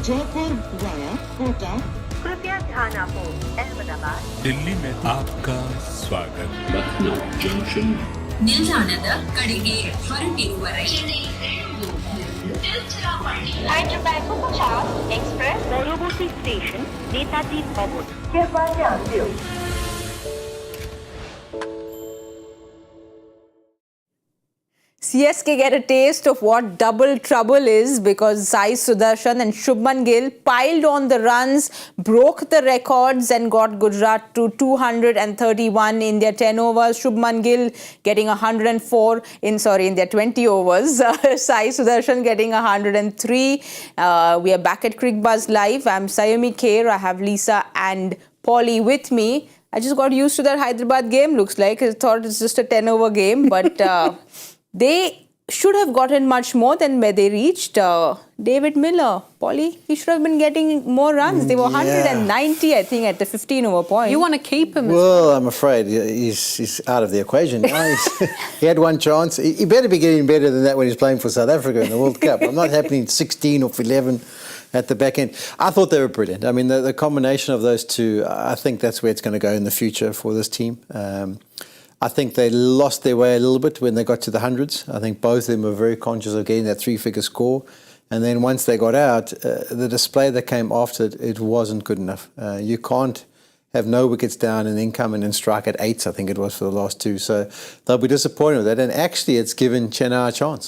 Jaipur via Kota. कृपया ध्यान आपो अहमदाबाद दिल्ली में आपका स्वागत. Lucknow Junction. ನಿಲ್ದಾಣದ ಕಡೆಗೆ ಹೊರಟಿರುವರೆ Hyderabad Superfast Express পরবর্তী স্টেশন নেতাজি ভবন. कृपया ध्यान दियो. CSK get a taste of what double trouble is because Sai Sudharsan and Shubman Gill piled on the runs, broke the records and got Gujarat to 231 in their 10 overs. Shubman Gill getting 104 in their 20 overs. Sai Sudharsan getting 103. We are back at Cricbuzz Live. I'm Saiyami Kher. I have Lisa and Polly with me. I just got used to that Hyderabad game, looks like. I thought it's just a 10-over game, but... they should have gotten much more than where they reached. David Miller, Polly, he should have been getting more runs. They were 190, I think, at the 15-over point. You want to keep him? Well, I'm afraid he's out of the equation now. He had one chance. He better be getting better than that when he's playing for South Africa in the World Cup. I'm not happening 16 or 11 at the back end. I thought they were brilliant. I mean, the combination of those two, I think that's where it's going to go in the future for this team. I think they lost their way a little bit when they got to the hundreds. I think both of them were very conscious of getting that three-figure score. And then once they got out, the display that came after it wasn't good enough. You can't have no wickets down and then come in and strike at eights, I think it was, for the last two. So they'll be disappointed with that. And actually, it's given Chennai a chance.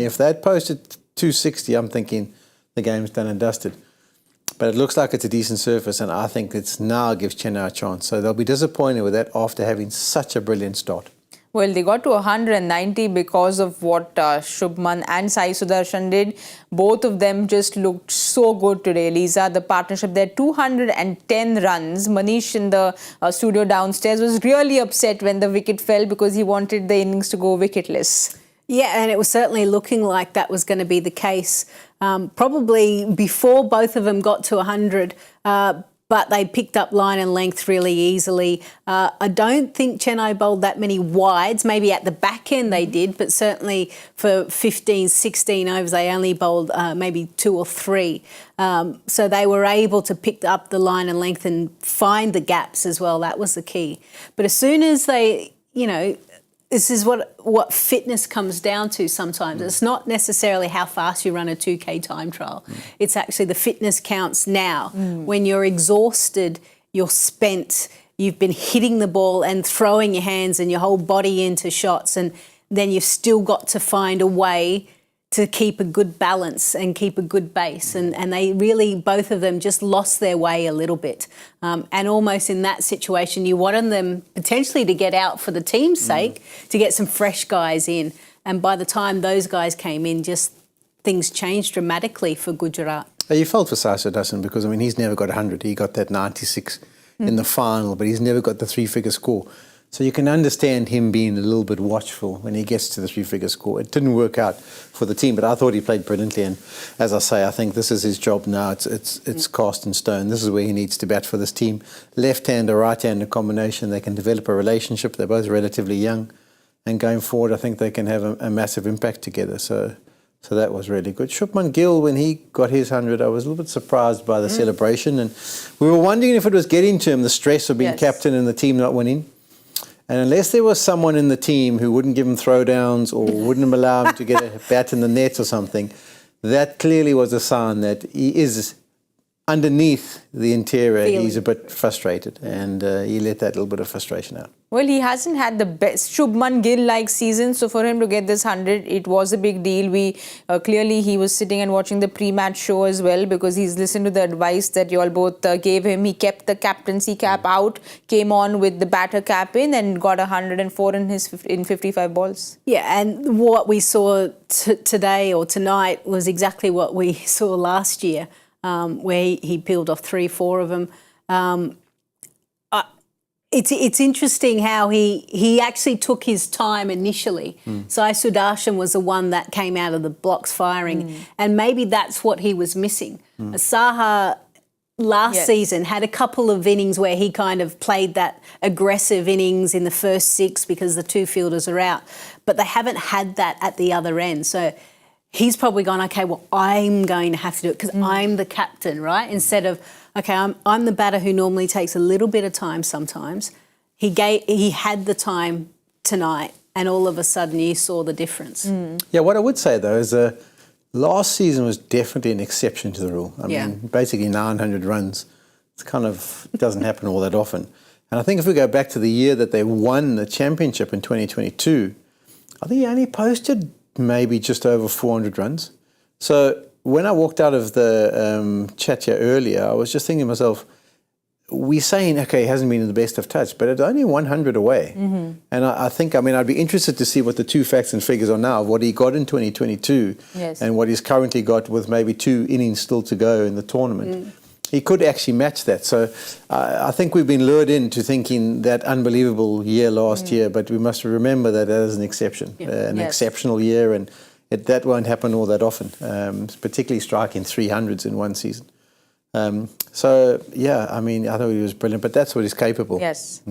If they'd posted 260, I'm thinking the game's done and dusted. But it looks like it's a decent surface, and I think it's now gives Chennai a chance. So they'll be disappointed with that after having such a brilliant start. Well, they got to 190 because of what Shubman and Sai Sudharsan did. Both of them just looked so good today, Lisa. The partnership there, 210 runs. Manish in the studio downstairs was really upset when the wicket fell because he wanted the innings to go wicketless. Yeah, and it was certainly looking like that was going to be the case. Probably before both of them got to 100, but they picked up line and length really easily. I don't think Chennai bowled that many wides. Maybe at the back end they did, but certainly for 15, 16 overs, they only bowled maybe 2 or 3. So they were able to pick up the line and length and find the gaps as well. That was the key. But as soon as they, this is what fitness comes down to sometimes. It's not necessarily how fast you run a 2K time trial. It's actually the fitness counts now. When you're exhausted, you're spent, you've been hitting the ball and throwing your hands and your whole body into shots, and then you've still got to find a way to keep a good balance and keep a good base. And they really, both of them, just lost their way a little bit. And almost in that situation, you wanted them potentially to get out for the team's sake, to get some fresh guys in. And by the time those guys came in, just things changed dramatically for Gujarat. You felt for Sai Sudharsan because, he's never got 100. He got that 96 in the final, but he's never got the three-figure score. So you can understand him being a little bit watchful when he gets to the three-figure score. It didn't work out for the team, but I thought he played brilliantly. And as I say, I think this is his job now. It's cast in stone. This is where he needs to bat for this team. Left-hand or right-hand combination, they can develop a relationship. They're both relatively young. And going forward, I think they can have a massive impact together. So that was really good. Shubman Gill, when he got his 100, I was a little bit surprised by the celebration. And we were wondering if it was getting to him, the stress of being captain and the team not winning. And unless there was someone in the team who wouldn't give him throwdowns or wouldn't allow him to get a bat in the net or something, that clearly was a sign that he is underneath the interior. He's a bit frustrated, and he let that little bit of frustration out. Well, he hasn't had the best Shubman Gill-like season, so for him to get this 100, it was a big deal. Clearly he was sitting and watching the pre-match show as well because he's listened to the advice that you all both gave him. He kept the captaincy cap out, came on with the batter cap in, and got 104 in 55 balls. Yeah, and what we saw today or tonight was exactly what we saw last year, where he peeled off 3-4 of them. It's interesting how he actually took his time initially. Sai Sudharsan was the one that came out of the blocks firing, and maybe that's what he was missing. Saha last season had a couple of innings where he kind of played that aggressive innings in the first 6 because the 2 fielders are out, but they haven't had that at the other end. So he's probably gone, okay, well, I'm going to have to do it because I'm the captain, right? Instead of, okay, I'm the batter who normally takes a little bit of time sometimes. He had the time tonight, and all of a sudden you saw the difference. Yeah, what I would say though is last season was definitely an exception to the rule. I mean, basically 900 runs. It kind of doesn't happen all that often. And I think if we go back to the year that they won the championship in 2022, I think he only posted maybe just over 400 runs. So when I walked out of the chat here earlier, I was just thinking to myself, we're saying, okay, he hasn't been in the best of touch, but it's only 100 away. And I think, I'd be interested to see what the two facts and figures are now, what he got in 2022 and what he's currently got with maybe 2 innings still to go in the tournament. He could actually match that. So I think we've been lured into thinking that unbelievable year last year, but we must remember that as an exception, an exceptional year, and that won't happen all that often, particularly striking 300s in one season. So, yeah, I thought he was brilliant, but that's what he's capable. Yes.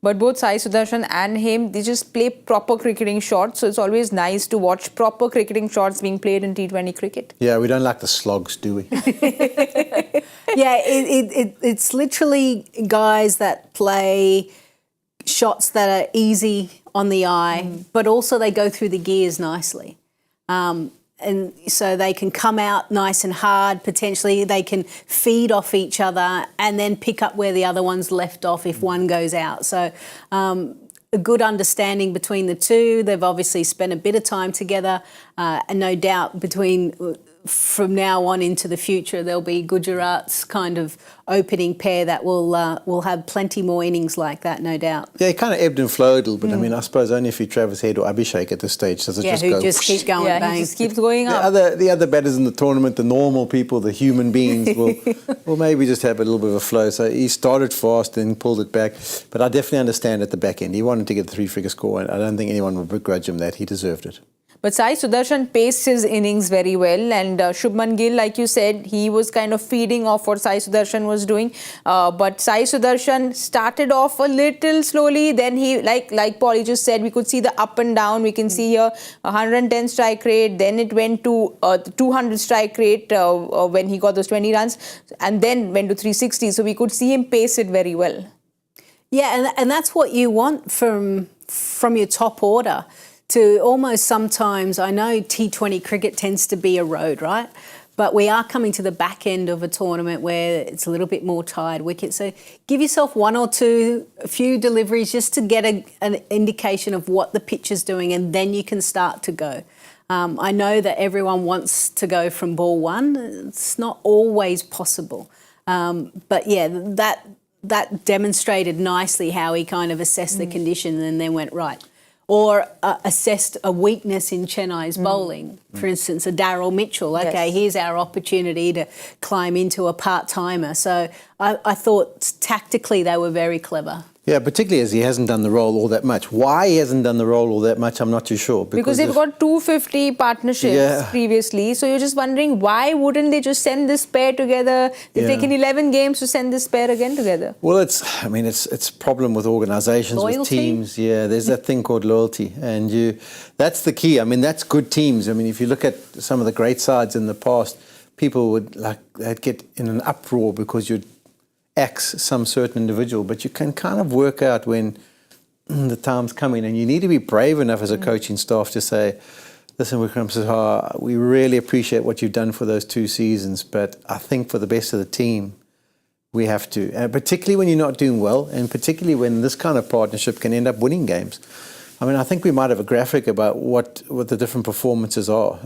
But both Sai Sudharsan and him, they just play proper cricketing shots. So it's always nice to watch proper cricketing shots being played in T20 cricket. Yeah, we don't like the slogs, do we? Yeah, it's literally guys that play shots that are easy on the eye, but also they go through the gears nicely. And so they can come out nice and hard, potentially they can feed off each other and then pick up where the other one's left off if one goes out. So a good understanding between the two. They've obviously spent a bit of time together, and no doubt from now on into the future there'll be Gujarat's kind of opening pair that will have plenty more innings like that, no doubt. Yeah, he kind of ebbed and flowed a little bit. I suppose only if you Travis Head or Abhishek at this stage does it just go... who just keep going bang. He just keeps going up. The other batters in the tournament, the normal people, the human beings, will maybe just have a little bit of a flow. So he started fast and pulled it back. But I definitely understand at the back end. He wanted to get the 3-figure score, and I don't think anyone would begrudge him that. He deserved it. But Sai Sudharsan paced his innings very well, and Shubman Gill, like you said, he was kind of feeding off what Sai Sudharsan was doing. But Sai Sudharsan started off a little slowly, then he, like Paulie just said, we could see the up and down. We can see here 110 strike rate, then it went to 200 strike rate when he got those 20 runs, and then went to 360. So we could see him pace it very well. Yeah, and that's what you want from your top order. To almost sometimes, I know T20 cricket tends to be a road, right? But we are coming to the back end of a tournament where it's a little bit more tired wicket. So give yourself one or two, a few deliveries just to get an indication of what the pitch is doing, and then you can start to go. I know that everyone wants to go from ball one. It's not always possible. But yeah, that demonstrated nicely how he kind of assessed the condition and then went, right. Or assessed a weakness in Chennai's bowling. For instance, a Daryl Mitchell. Okay, here's our opportunity to climb into a part-timer. So I thought tactically they were very clever. Yeah, particularly as he hasn't done the role all that much. Why he hasn't done the role all that much, I'm not too sure. Because they've got 250 partnerships previously. So you're just wondering, why wouldn't they just send this pair together? They've taken 11 games to send this pair again together. Well, it's a problem with organisations, with teams. Yeah, there's that thing called loyalty. And that's the key. That's good teams. If you look at some of the great sides in the past, people they'd get in an uproar because you'd axe some certain individual, but you can kind of work out when the time's coming, and you need to be brave enough as a coaching staff to say, listen, Vikram Sahar, we really appreciate what you've done for those 2 seasons, but I think for the best of the team, we have to, and particularly when you're not doing well, and particularly when this kind of partnership can end up winning games. I think we might have a graphic about what the different performances are.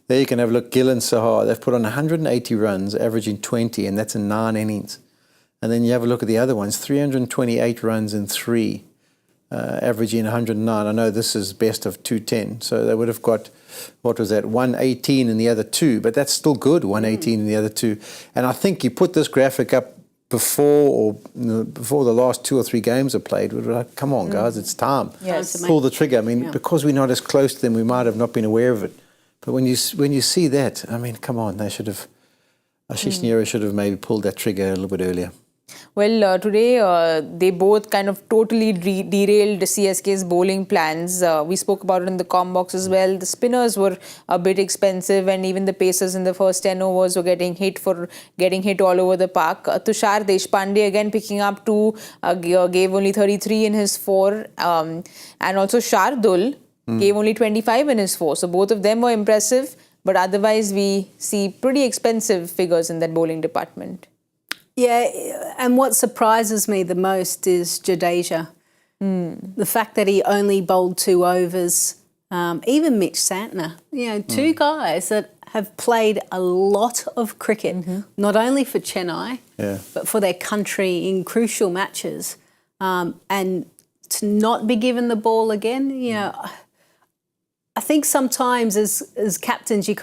There you can have a look. Gill and Sahar, they've put on 180 runs, averaging 20, and that's in 9 innings. And then you have a look at the other ones, 328 runs in 3, averaging 109. I know this is best of 210, so they would have got, 118 in the other 2, but that's still good, 118 in the other 2. And I think you put this graphic up before the last 2 or 3 games are played, we're like, come on, guys, it's time. Yes. Pull the trigger. Because we're not as close to them, we might have not been aware of it. But when you see that, come on, they should have, Ashish Nehra should have maybe pulled that trigger a little bit earlier. Well, today they both kind of totally derailed CSK's bowling plans. We spoke about it in the comm box as well. The spinners were a bit expensive, and even the pacers in the first 10 overs were getting hit all over the park. Tushar Deshpande again picking up 2, gave only 33 in his 4, and also Shardul gave only 25 in his 4. So both of them were impressive, but otherwise we see pretty expensive figures in that bowling department. Yeah, and what surprises me the most is Jadeja. The fact that he only bowled 2 overs, even Mitch Santner, 2 guys that have played a lot of cricket, not only for Chennai, but for their country in crucial matches. And to not be given the ball again, I think sometimes as captains you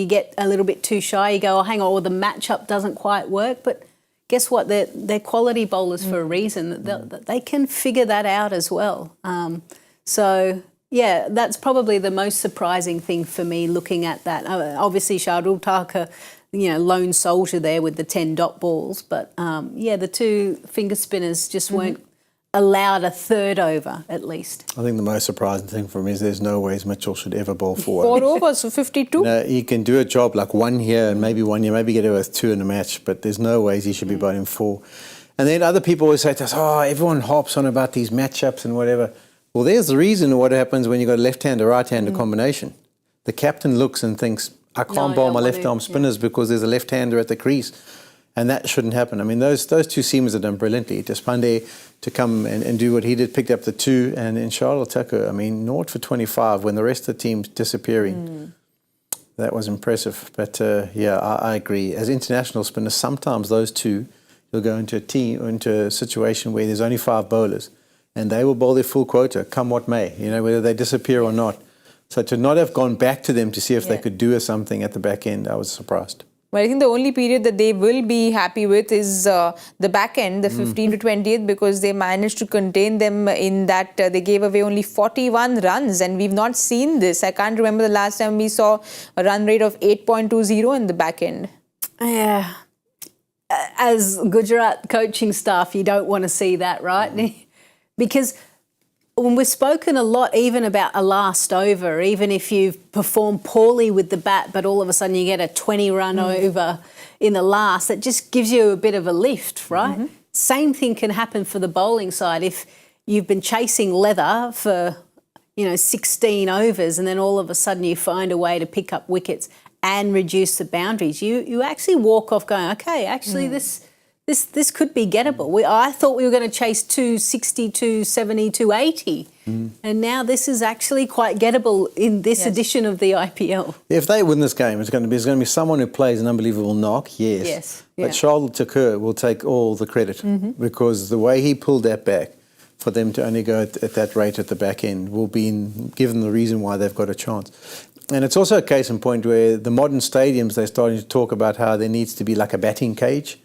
get a little bit too shy. You go, oh, hang on, or the matchup doesn't quite work. But guess what? They're quality bowlers for a reason. They can figure that out as well. So, yeah, that's probably the most surprising thing for me looking at that. Obviously, Shardul Thakur, lone soldier there with the 10 dot balls. But, the 2 finger spinners just weren't allowed a 3rd over at least. I think the most surprising thing for me is there's no ways Mitchell should ever bowl 4. 4 overs, so 52. He can do a job like 1 here and maybe 1 year, maybe get away with 2 in a match, but there's no ways he should be bowling 4. And then other people always say to us, everyone harps on about these matchups and whatever. Well, there's the reason what happens when you've got a left-hander, right-hander combination. The captain looks and thinks, I can't bowl my left-arm spinners because there's a left-hander at the crease. And that shouldn't happen. I mean, those 2 seamers have done brilliantly. Deshpande to come and do what he did, picked up the 2, and in Shardul Thakur, 0 for 25 when the rest of the team's disappearing. That was impressive. But I agree. As international spinners, sometimes those 2, you'll go into a team or into a situation where there's only 5 bowlers, and they will bowl their full quota, come what may, whether they disappear or not. So to not have gone back to them to see if they could do something at the back end, I was surprised. Well, I think the only period that they will be happy with is the back end, the 15th to 20th, because they managed to contain them in that they gave away only 41 runs, and we've not seen this. I can't remember the last time we saw a run rate of 8.20 in the back end. Yeah. As Gujarat coaching staff, you don't want to see that, right? Because when we've spoken a lot even about a last over, even if you've performed poorly with the bat, but all of a sudden you get a 20-run over in the last, that just gives you a bit of a lift, right? Same thing can happen for the bowling side. If you've been chasing leather for, 16 overs and then all of a sudden you find a way to pick up wickets and reduce the boundaries, you actually walk off going, okay, actually this could be gettable. I thought we were going to chase 260, 270, 280. And now this is actually quite gettable in this edition of the IPL. If they win this game, there's going to be someone who plays an unbelievable knock, yes. But Shardul Thakur will take all the credit because the way he pulled that back, for them to only go at that rate at the back end, will be given the reason why they've got a chance. And it's also a case in point where the modern stadiums, they're starting to talk about how there needs to be like a batting cage.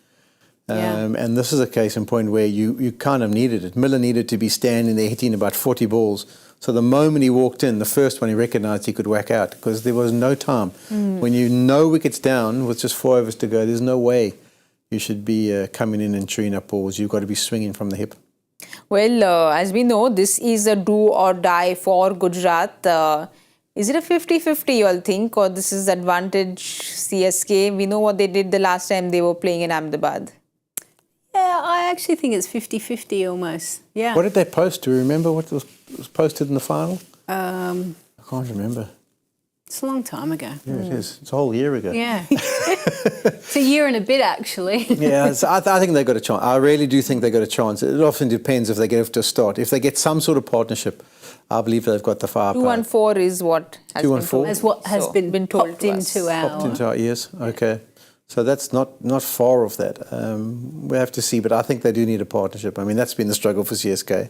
And this is a case in point where you kind of needed it. Miller needed to be standing there hitting about 40 balls. So the moment he walked in, the first one he recognised he could whack out because there was no time. When no wickets down with just 4 overs to go, there's no way you should be coming in and chewing up balls. You've got to be swinging from the hip. Well, as we know, this is a do or die for Gujarat. Is it a 50-50, you all think, or this is advantage CSK? We know what they did the last time they were playing in Ahmedabad. Yeah, I actually think it's 50-50 almost. Yeah. What did they post? Do you remember what was posted in the final? I can't remember. It's a long time ago. Yeah, it is. It's a whole year ago. Yeah. It's a year and a bit, actually. Yeah, so I think they've got a chance. I really do think they've got a chance. It often depends if they get off to a start. If they get some sort of partnership, I believe they've got the firepower. 214 is what has been told. As what has been told popped into our ears. Okay. So that's not far off that. We have to see, but I think they do need a partnership. I mean, that's been the struggle for CSK.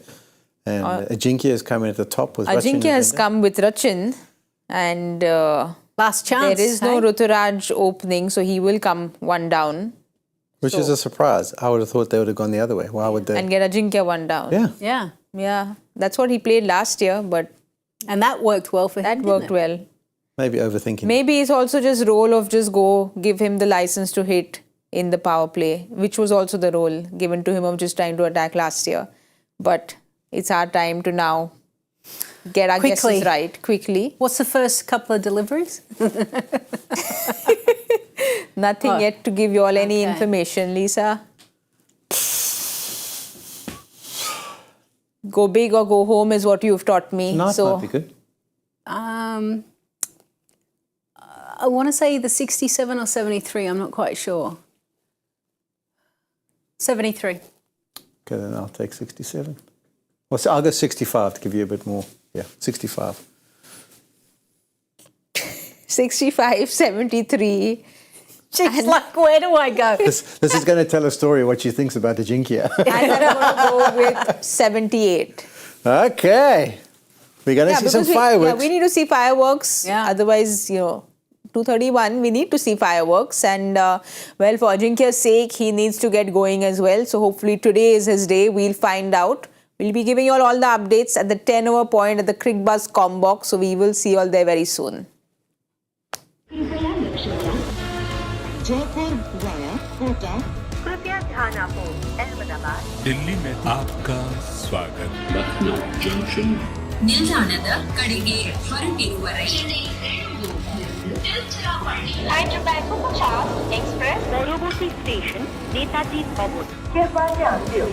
And Ajinkya is coming at the top with Rachin. Ajinkya has come with Rachin, and last chance. There is no Ruturaj opening, so he will come one down. Which is a surprise. I would have thought they would have gone the other way. Why would they? And get Ajinkya one down. Yeah. Yeah. That's what he played last year, but... And that worked well for him, That worked well. Maybe overthinking. Maybe it's also just role of just go, give him the license to hit. in the power play, which was also the role given to him of just trying to attack last year. But it's our time to now get our guesses right quickly. What's the first couple of deliveries? Nothing yet to give you all any information, Lisa. Go big or go home is what you've taught me. No, it might be good. I want to say either 67 or 73. I'm not quite sure. 73. Okay, then I'll take 67. Well, so I'll go 65 to give you a bit more. Yeah, 65. 65, 73. She's like, where do I go? This is going to tell a story what she thinks about the Jinkia. And I'm going to go with 78. Okay. We're going to see some fireworks. We need to see fireworks. Yeah. Otherwise, 2:31, we need to see fireworks. And, well, for Ajinkya's sake, he needs to get going as well. So hopefully today is his day. We'll find out. We'll be giving you all the updates at the 10 over point at the Cricbuzz Combox. So we will see you all there very soon. Jaipur via Kota. कृपया ध्यान आपो अहमदाबाद दिल्ली में आपका स्वागत ನಿಲ್ದಾಣದ ಕಡೆಗೆ ಹೊರಟಿರುವರೆ Hyderabad Superfast Express পরবর্তী station Netaji ভবন। कृपया ध्यान दें